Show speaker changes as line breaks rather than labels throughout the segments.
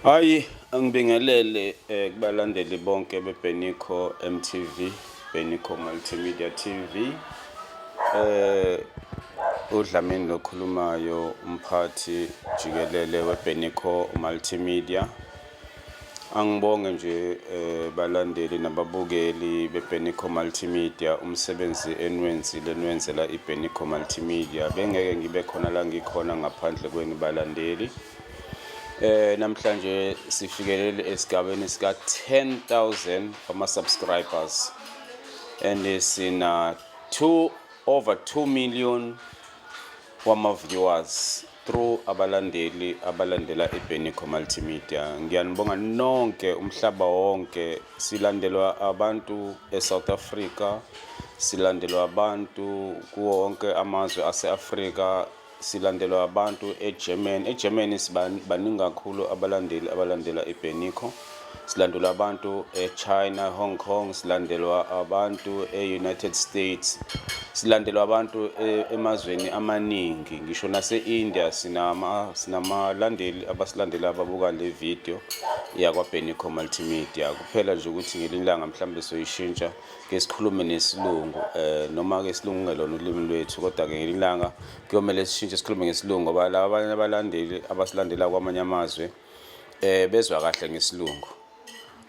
Hayi angibingelele kubalandeli bonke beBenikho MTV, Benikho Multimedia TV. Udlamini lokhulumayo umphathi jikelele weBenikho Multimedia. Angibonge nje balandeli nababukeli beBenikho Multimedia umsebenzi enwenzela iBenikho Multimedia. Bengeke ngibe khona la ngikhona ngaphandle kwenu balandeli. Namhlanje sifikelele esigabeni sika 10,000 ama subscribers and sina over 2 million wama viewers through abalandela iBenikho Multimedia. Ngiyanibonga nonke umhlaba wonke, silandelwa abantu eSouth Africa, silandelwa abantu kuwo wonke amazwe ase-Africa, silandelwa abantu eGermany sibaningi kakhulu abalandela iBenikho. Silandelwa abantu eChina, Hong Kong, silandelwa abantu eUnited States, silandelwa abantu emazweni amaningi, ngisho nase-India sinamalandeli abasilandela ababuka le video yakwaBenikho Multimedia. Kuphela nje ukuthi ngelinye ilanga mhlambe soyishintsha ke sikhulume nesilungu, noma ke isilungu ngelona ulimi lwethu, kodwa ke ngelinye ilanga kuyomela sishintshe sikhulume ngesilungu ngoba abanye abalandeli abasilandela kwamanye amazwe bezwa kahle ngesilungu.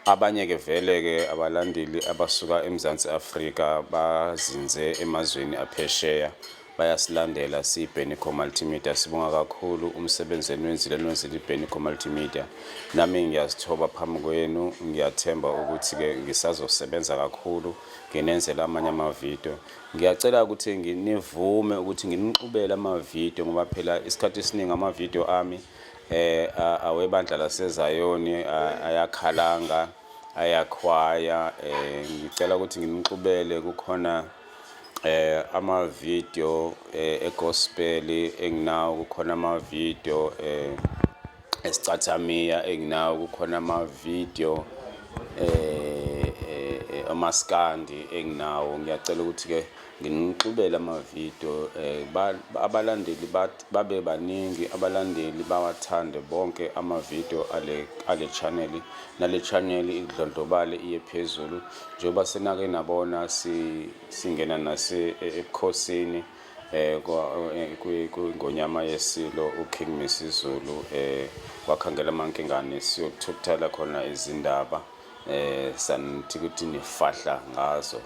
Abanye ke vele ke abalandeli abasuka eMzansi Afrika bazinze emazweni aphesheya bayasilandela siBenikho Multimedia. Sibonga kakhulu umsebenzi enwenzile iBenikho Multimedia. Nami ngiyazithoba phambi kwenu, ngiyathemba ukuthi ke ngisazosebenza kakhulu nginenzela amanye amavideo. Ngiyacela ukuthi nginivume ukuthi nginiqhubele amavideo ngoba phela isikhathi esiningi amavideo ami awebandla laseZayoni ayakhalanga, ayakhwaya. Ngicela ukuthi nginiqhubele, kukhona ama-video e-gospel enginawo, kukhona ama-video esicathamiya enginawo, kukhona ama-video amaskandi enginawo. Ngiyacela ukuthi-ke nginixubele ama-video abalandeli babe baningi, abalandeli bawathande bonke ama-video ale channel, nale channel idlondlobale iye phezulu njengoba senake nabona singena nase ebukhosini ngonyama yesilo uKing Misizulu wakhangela amankengane siyothukuthela khona izindaba sanithi ukuthi nifahla ngazo.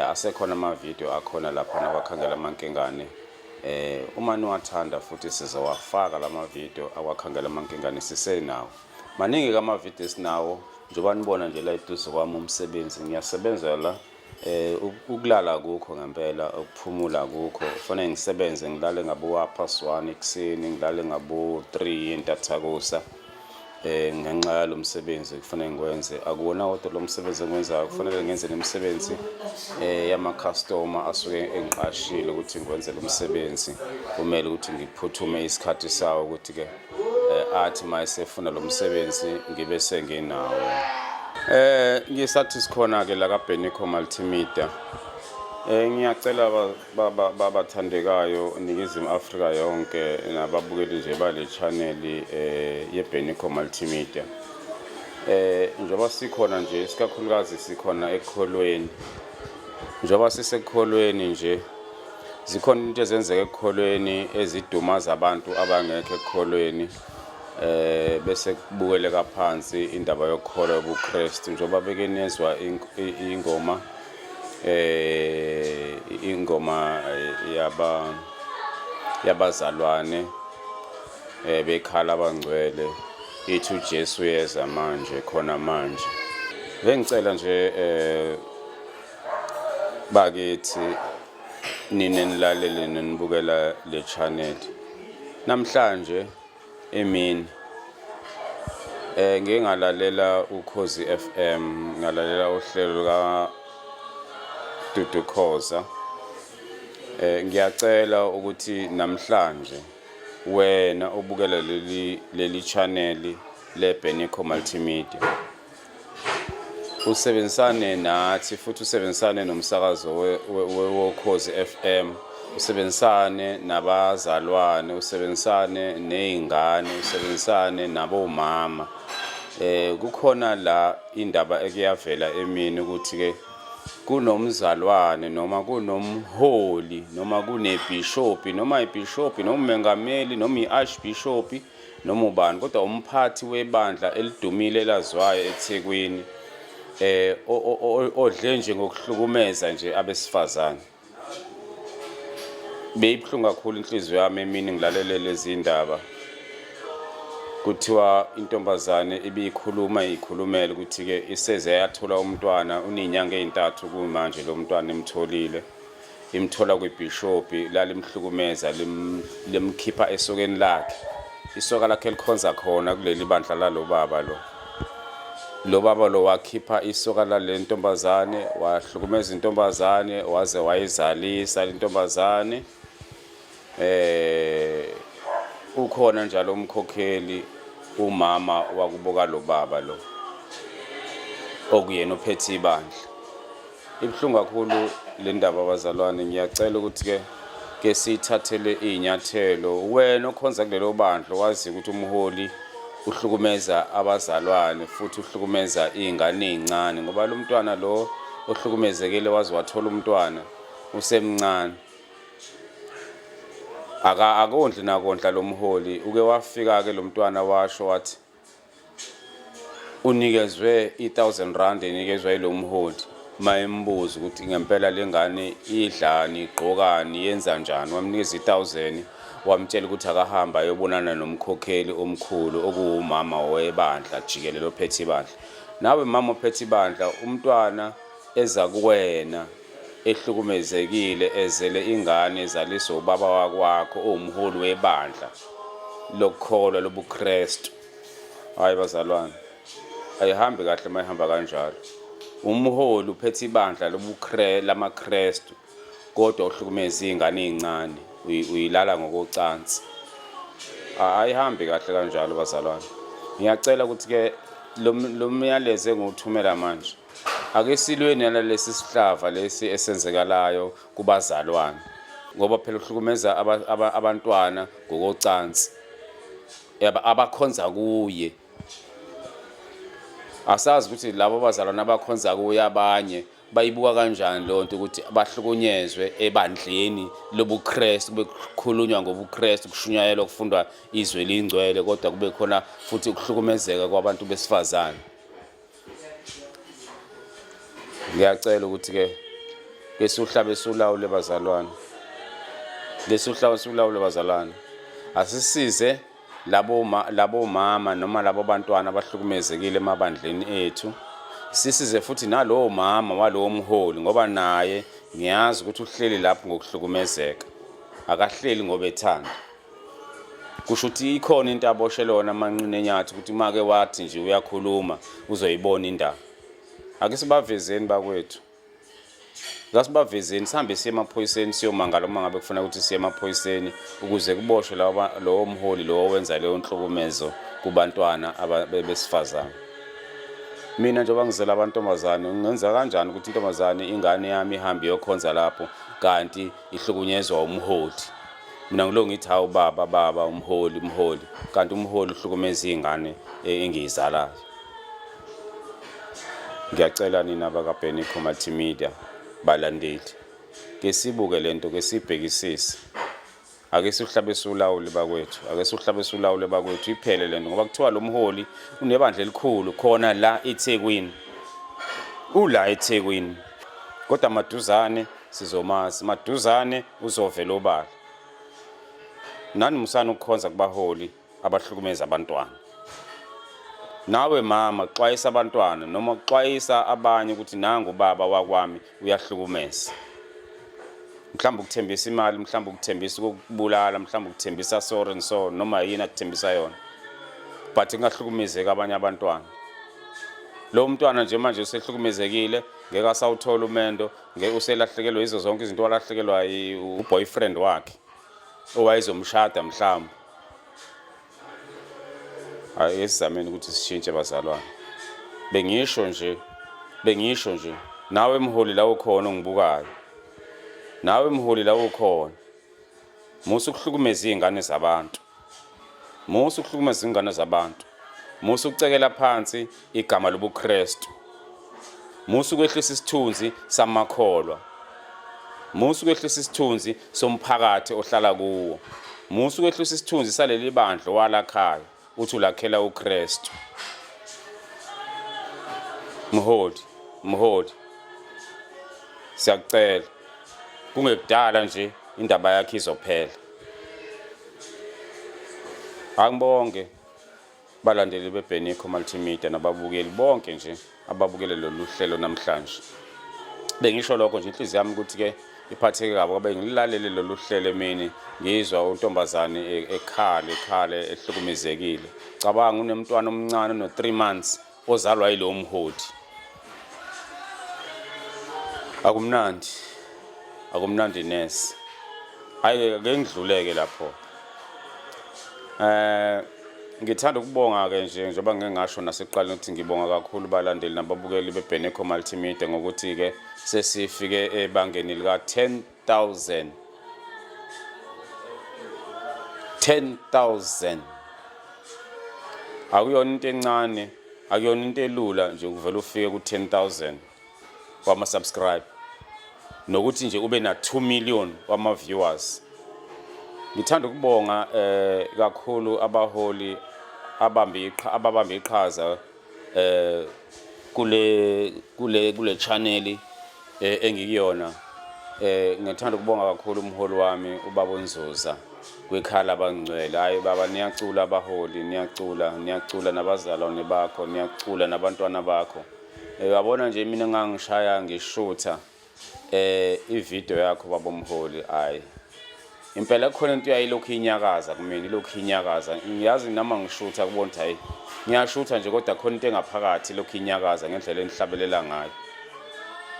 Asekhona ama-video akhona lapha nawakhangela amankengane. Uma niwathanda futhi sizowafaka lama-video awakhangela amankengane sisenawo. Maningi ama-video esinawo njengoba nibona nje la eduze kwami umsebenzi ngiyasebenzela ukulala kukho ngempela, ukuphumula kukho. Kufanele ngisebenze ngilale ngabo 1:30 ekuseni, ngilale ngabo 3 entathakusa ngenxa yalo msebenzi kufanele ngikwenze. Akuwona kodwa lo msebenzi engwenzayo, kufanele ngenze nemisebenzi yama-customer asuke engiqashile ukuthi ngikwenze lo msebenzi. Kumele ukuthi ngiphuthume isikhathi sawo ukuthi-ke athi mayesefuna lo msebenzi ngibe senginawo. Ngisathi sikhona-ke la kaBenico Multimedia. Ngiyacela babathandekayo Ningizimu Afrika yonke nababukeli nje bale channel yeBenico Multimedia. Njengoba sikhona nje isikakhulukazi sikhona ekukholweni. Njengoba sisekukholweni nje zikhona into ezenzeka ekukholweni ezidumaza abantu abangekho ekukholweni. Bese kubukeleka phansi indaba yokukholwa ubuKristu njengoba bekenezwa ingoma yabazalwane bekhala abangcwele ithi uJesu yeza manje khona manje. Bengicela nje bakithi nine nilalele nibukela le channel namhlanje emini ngeke ngalalela uKhozi FM, ngalalela uhlelo ka Dudu Khoza. Ngiyacela ukuthi namhlanje wena obukela leli channel leBenico Multimedia usebenzisane nathi futhi usebenzisane nomsakazo weKhozi FM, usebenzisane nabazalwane, usebenzisane nezingane, usebenzisane nabomama. Kukhona la indaba ekuyavela emini ukuthi-ke kunomzalwane noma kunomholi noma kunebishop noma ibishop noma umengameli noma iarchbishop noma ubani kodwa umphathi webandla elidumile elazwayo eThekwini odle nje ngokuhlukumeza nje abesifazane. Beyibhlungu kakhulu inhliziyo yami emini ngilalele lezi ndaba. Kuthiwa intombazane ibiyikhuluma ikhulumela ukuthi-ke iseze yathola umntwana uninyanga ezintathu kumanje lo mntwana emtholile, imthola kwibishop lalimhlukumeza limkhipha esokeni lakhe. Isoka lakhe likhonza khona kuleli bandla lalo baba lo. Lo baba lo wakhipha isoka lale ntombazane, wahlukumeza intombazane waze wayizalisa intombazane. Ukhona njalo umkhokheli umama wakubuka lo baba lo okuyena ophethe ibandla. Ibhlungu kakhulu le ndaba abazalwane. Ngiyacela ukuthi-ke sithathele izinyathelo. Wena okhonza kulelo bandla wazi ukuthi umholi uhlukumeza abazalwane futhi uhlukumeza izingane ezincane ngoba lo mntwana lo ohlukumezekile wazi wathola umntwana usemncane. Akondli nakondla lo mholi. Uke wafika-ke lo mntwana washo wathi unikezwe 1,000 rand enikezwe yilo mholi. Mayembuza ukuthi ngempela lengane idlani, igqokani, yenza njani. Wamnikeza 1,000 wamtshela ukuthi akahamba ayobonana nomkhokheli omkhulu okuwumama webandla jikelele ophethe ibandla. Nawe mama ophethe ibandla umntwana eza kuwena ehlukumezekile ezele ingane ezaliswa ubaba wakwakho owumholi webandla lokukholwa lobuKristu. Hayi bazalwane, ayihambi kahle mayihamba kanjalo. Umholi uphethe ibandla lamaKristu kodwa uhlukumeza izingane ezincane uyilala ngokocansi. Ayihambi kahle kanjalo bazalwane. Ngiyacela ukuthi ke lo myalezo engiwuthumela manje ake silweni nalesi sihlava lesi esenzekalayo kubazalwane, ngoba phela uhlukumeza abantwana ngokocansi abakhonza kuye. Asazi ukuthi labo bazalwane abakhonza kuye abanye bayibuka kanjani lonto ukuthi bahlukunyezwe ebandleni lobuKristu, bekukhulunywa ngobuKristu, kushunyayelwa kufundwa izwi elingcwele, kodwa kube khona futhi ukuhlukumezeka kwabantu besifazane. Ngiyacela ukuthi ke sihlabe sulawule bazalwane, lesuhlabe sulawule bazalwane, asisize labo mama noma labo bantwana abahlukumezekile emabandleni ethu. Sisize futhi nalowo mama walowo mholi, ngoba naye ngiyazi ukuthi uhleli lapho ngokuhlukumezeka, akahleli ngoba ethanda. Kusho ukuthi ikhona into aboshelona amanqine enyathi ukuthi make wathi nje uyakhuluma uzoyibona indaba. Ake sibavezeni bakwethu, ngasibavezeni sihambe siye emaphoyiseni siyomangala uma ngabe kufuna ukuthi siye emaphoyiseni ukuze kuboshwe lowo mholi lo wenza leyo nhlukumezo kubantwana besifazane. Mina njengoba ngizela abantomazane ngenza kanjani ukuthi intombazane ingane yami ihambe yokhonza lapho kanti ihlukunyezwa umholi? Mina ngilo ngithi hawu baba umholi, kanti umholi uhlukumeza izingane engizalayo. Ngiyacela nina bakaBeniko Multimedia balandeli, ke sibuke lento, ke sibhekisise, ake sihlabe sulawule bakwethu, ake sihlabe sulawule bakwethu iphele lento, ngoba kuthiwa lo mholi unebandla elikhulu khona la eThekwini, ula eThekwini, kodwa maduzane sizomazi, maduzane uzovela obala. Nani musana ukukhonza kubaholi abahlukumeza abantwana. Nawe mama xwayisa abantwana noma xwayisa abanye ukuthi nangu baba wakwami uyahlukumeza. Mhlawumbe ukuthembisa imali, mhlawumbe ukuthembisa ukubulala, mhlawumbe ukuthembisa so and so noma yini akuthembisa yona, but ingahlukumezeka abanye abantwana. Lo mntwana nje manje usehlukumezekile, ngeke asawuthola umendo, ngeke uselahlekelwe izo zonke izinto walahlekelwa uboyfriend wakhe owayezomshada mhlawumbe. Ayesizameni ukuthi sishintshe bazalwane. Bengisho nje nawe mholi la ukhona ungibukayo, nawe mholi la ukhona, musu ukuhlukumeza izingane zabantu, musu ukuhlukumeza izingane zabantu, musu ukucekela phansi igama lobuKristu, musu ukwehlisa isithunzi samakholwa, musu ukwehlisa isithunzi somphakathi ohlala kuwo, musu ukwehlisa isithunzi saleli bandla walakhaya uthi ulakhela uKristu. Mholi siyacela kungekudala nje indaba yakhe izophela. Angibonge balandeli beBeniko Multimedia nababukeli bonke nje ababukele lolu hlelo namhlanje. Bengisho lokho nje inhliziyo yami ukuthi ke iphatheke kabi ngoba ngilalele lolu hlelo emini ngizwa untombazane ekhala ehlukumezekile. Cabanga unemntwana omncane no 3 months ozalwa yilo mholi. Akumnandi nesi. Hayi ke ngidluleke lapho. Ngithanda ukubonga ke nje njengoba ngeke ngasho nasekuqaleni ukuthi ngibonga kakhulu balandeli nababukeli beBeniko Multimedia ngokuthi ke sesifike ebangeni lika 10,000. 10,000 akuyona into encane, akuyona into elula nje ukuvela ufike ku 10,000 wama subscribe, nokuthi nje ube na 2 million wama viewers. Ngithanda ukubonga kakhulu abaholi ababambe iqhaza kule channel engikuyona. Ngithanda ukubonga kakhulu umholi wami ubaba uNzuza kwekhala abangcwele. Hayi baba, niyacula abaholi, niyacula nabazalwane bakho, niyacula nabantwana bakho. Uyabona nje mina ngangishaya ngishutha ivideo yakho baba umholi. Hayi impela khona into yayilokhu inyakaza kumina, ilokhu inyakaza. Ngiyazi nama ngishutha kubona ukuthi hayi ngiyashutha nje, kodwa khona into engaphakathi lokhu inyakaza ngendlela enihlabelela ngayo.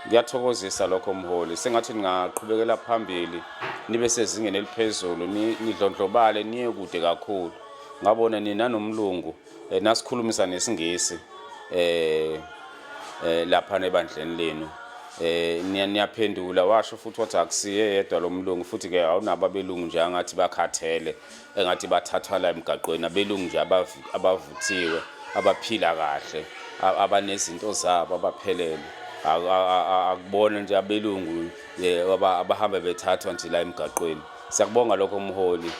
Ngiyathokozisa lokho mholi, sengathi ningaqhubekela phambili nibe sezingeni eliphezulu, nidlondlobale niye kude kakhulu. Ngabona nina nomlungu nasikhulumisa nesingisi lapha nebandleni lenu. Niyaphendula, washo futhi wathi akusiye yedwa lo mlungu, futhi ke awunabo abelungu nje angathi bakhathele, engathi bathathwa la emgaqweni, abelungu nje abavuthiwe, abaphila kahle, abanezinto zabo abaphelele. Akubona nje abelungu abahamba bethathwa nje la emgaqweni. Siyakubonga lokho mholi,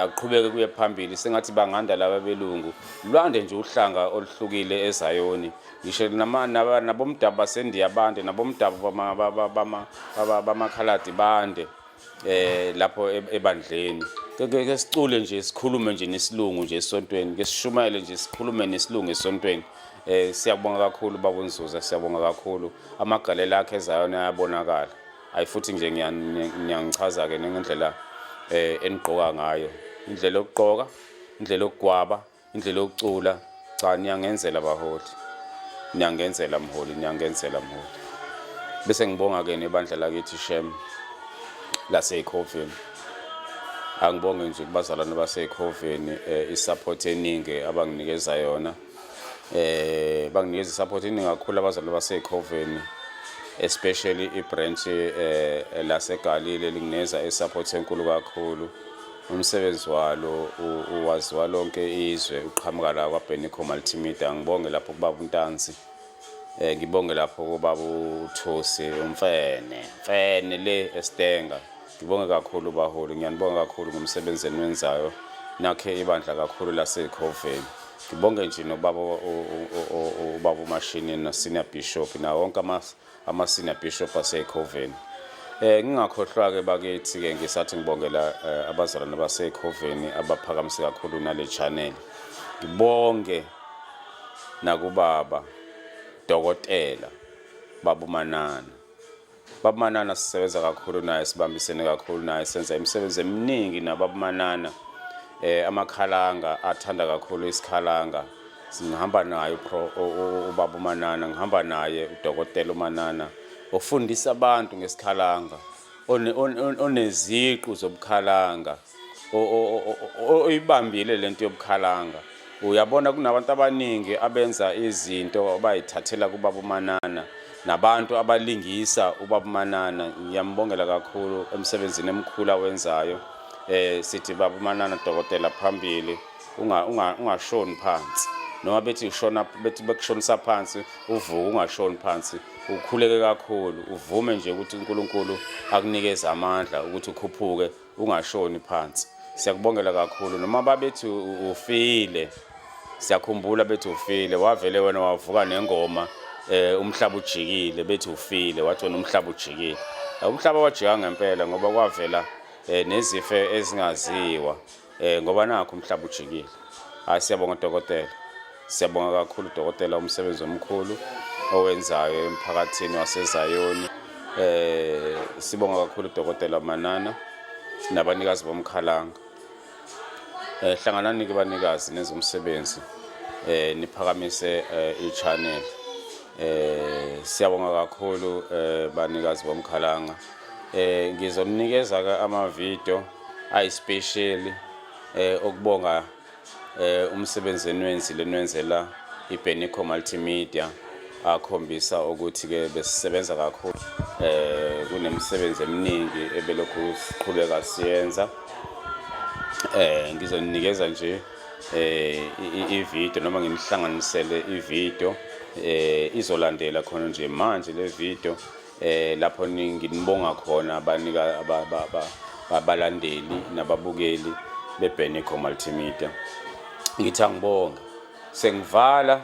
akuqhubeke kuye phambili, sengathi banganda laba belungu, lwande nje uhlanga oluhlukile eZayoni, ngisho nabomdabu baseNdiya bande, nabomdabu bamakhaladi bande lapho ebandleni. Ke sicule nje, sikhulume nje nesilungu nje esontweni, ke sishumayele nje sikhulume nesilungu esontweni. Siyabonga kakhulu baba uNzuza, siyabonga kakhulu, amagalelo akhe eZayoni ayabonakala. Ayifuthi nje ngiyangichaza ke ngendlela enigqoka ngayo, indlela yokugqoka, indlela yokugwaba, indlela yokucula. Cha, niyangenzela baholi, niyangenzela mholi, niyangenzela mholi. Bese ngibonga ke nebandla lakithi Shem laseKhoveni. Angibonge nje kubazalwane baseKhoveni isupport eningi abanginikeza yona. Banginikeza isupport eningi kakhulu abazalwane baseKhoveni, especially ibranch laseGalile lingineza isupport enkulu kakhulu. Umsebenzi walo uwaziwa lonke izwe, uqhamuka la kwaBeniko Multimedia. Ngibonge lapho kubaba uNtanzi, ngibonge lapho kubaba uThosi, umfene le eStenga. Ngibonge kakhulu baholi, ngiyanibonga kakhulu ngomsebenzi eniwenzayo, nakhe ibandla kakhulu laseKhoveni. Ngibonge nje nobaba uMashini na senior bishop na wonke ama senior bishop aseKhoveni. Ngingakhohlwa ke bakithi ke ngisathi ngibongela abazalwane baseKhoveni abaphakamise kakhulu nale channel. Ngibonge nakubaba Dokotela Baba Manana. Baba Manana sisebenza kakhulu naye, sibambisene kakhulu naye, senza imisebenzi eminingi nababa Manana. Amakhalanga athanda kakhulu isikhalanga, singihamba naye ubaba uManana, ngihamba naye uDokotela uManana, ofundisa abantu ngesikhalanga, oneziqu zobukhalanga, oyibambile lento yobukhalanga. Uyabona kunabantu abaningi abenza izinto abayithathela kubaba uManana, nabantu abalingisa ubaba uManana. Ngiyambongela kakhulu emsebenzini emkhulu awenzayo. Sithi baba uManana Dokotela phambili, ungashoni phansi, noma bethi bekushonisa phansi uvuka, ungashoni phansi, ukhuleke kakhulu, uvume nje ukuthi uNkulunkulu akunikeze amandla ukuthi ukhuphuke, ungashoni phansi. Siyakubongela kakhulu, noma babethi ufile, siyakhumbula bethi ufile, wavele wena wavuka nengoma umhlaba ujikile, bethi ufile, wathi wena umhlaba ujikile. Umhlaba wajika ngempela ngoba kwavela nezifo ezingaziwa ngoba nakho umhlaba ujikile. Siyabonga Dokotela, siyabonga kakhulu Dokotela umsebenzi omkhulu owenzayo emphakathini waseZayoni. Sibonga kakhulu Dokotela Manana nabanikazi bomkhalanga. Hlanganani ke banikazi nezomsebenzi, niphakamise i-channel. Siyabonga kakhulu banikazi bomkhalanga. Ngizonikeza ke ama-video ayi-special okubonga umsebenzi enwenzela iBeniko Multimedia, akhombisa ukuthi ke besisebenza kakhulu kunemisebenzi eminingi ebelokhu siqhubeka siyenza. Ngizonikeza nje i-video noma ngimhlanganisele i-video izolandela khona nje manje le video lapho nginibonga khona abalandeli nababukeli beBeniko Multimedia. Ngithi angibonga, sengivala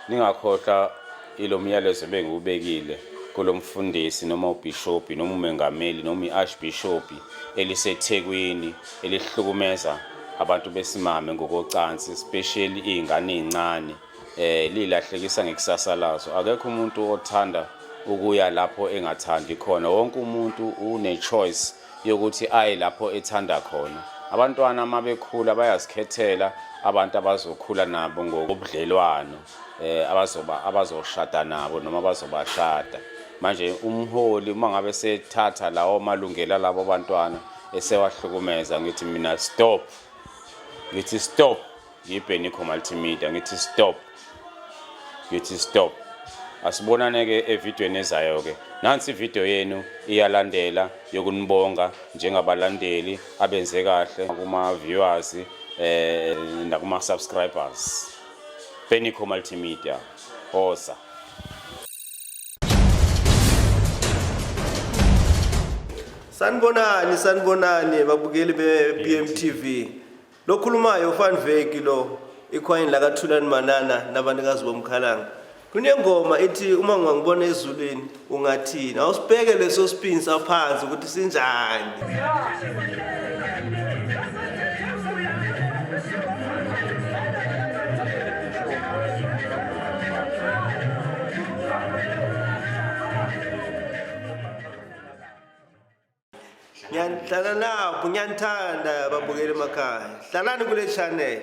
ningakhohlwa ilo myalezo bengiwubekile kulo mfundisi noma ubishop noma umengameli noma iarchbishop eliseThekwini elihlukumeza abantu besimame ngokocansi, especially izingane ezincane, lilahlekisa ngekusasa lazo. Akekho umuntu othanda ukuya lapho engathandi khona. Wonke umuntu une choice yokuthi aye lapho ethanda khona. Abantwana mabekhula bayazikhethela abantu abazokhula nabo ngobudlelwano, abazoshada nabo noma abazobashada. manje umholi uma ngabe sethatha lawo malungelo labo abantwana esewahlukumeza ngithi mina stop, ngithi stop, yibhenikho multimedia ngithi stop, ngithi stop. Asibonane ke evidweni ezayo ke. Nansi ivideo yenu iyalandela yokunibonga njengabalandeli abenze kahle kuma viewers nakuma subscribers. Bhenikho multimedia. Hosa.
Sanibonani babukeli be-BMTV. Lo khulumayo ufan veki lo ikhwayini la kaThulani Manana nabanikazi bomkhalanga. Kunengoma ethi uma ngibona ezulwini ungathini. Awusibheke leso spin saphansi ukuthi sinjani. Ngiyahlala lapho ngiyanthanda babukeli emakhaya. Hlalani kule channel.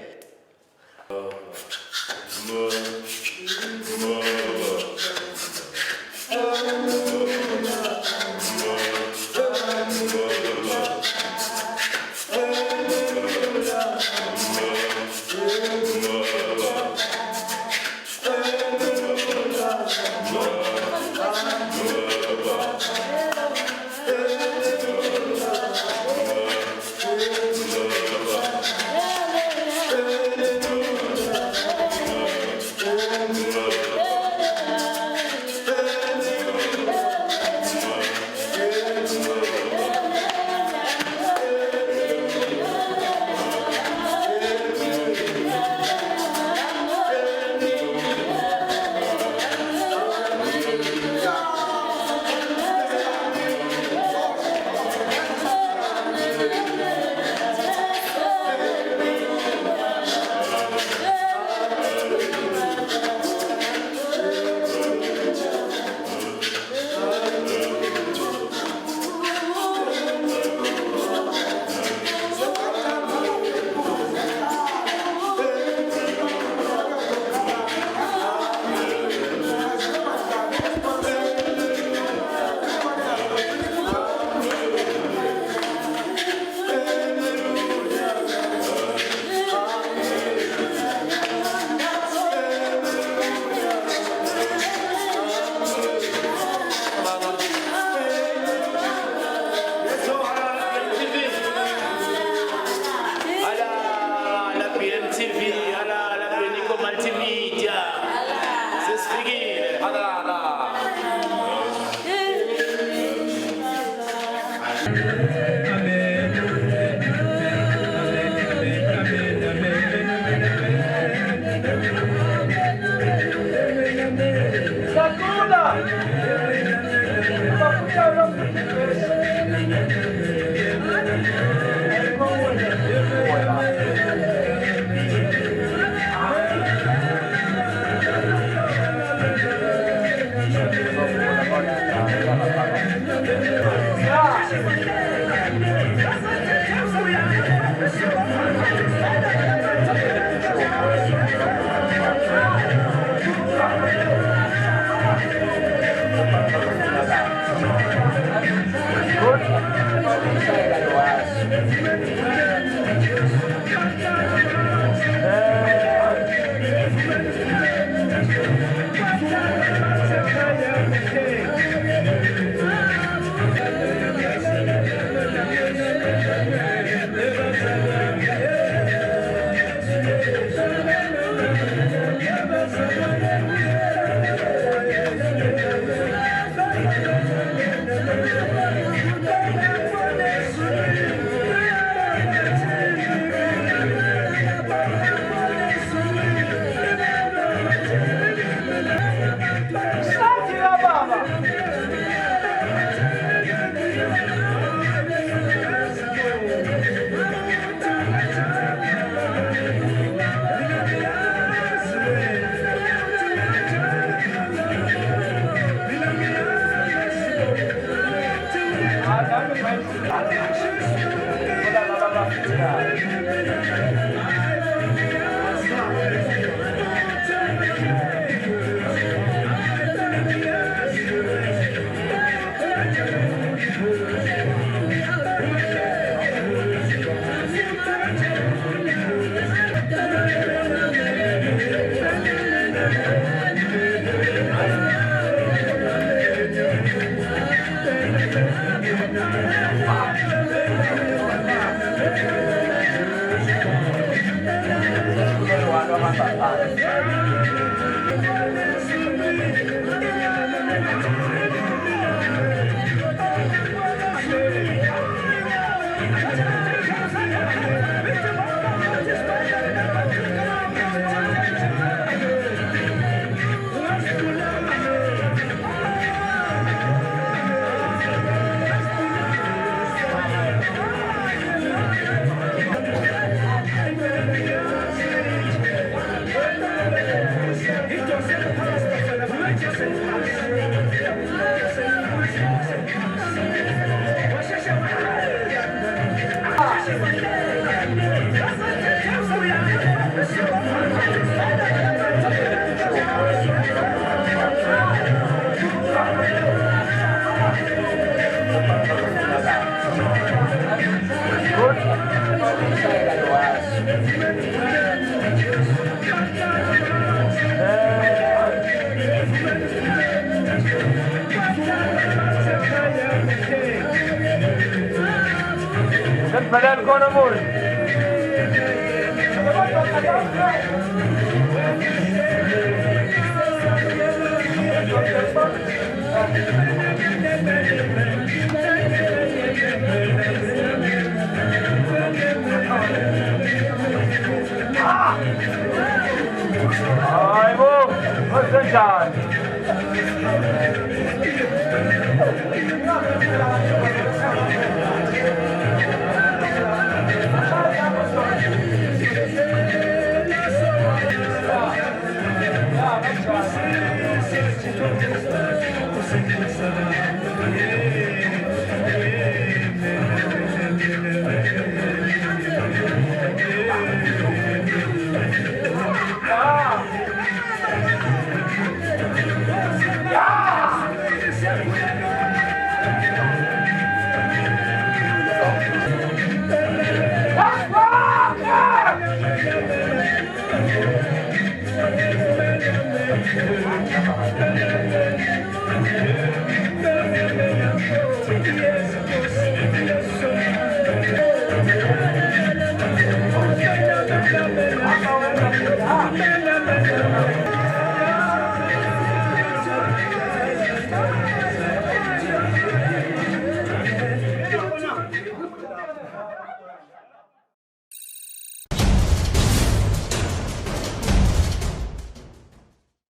Padahal ko na mo. Ay mo, what's dyan? Amen.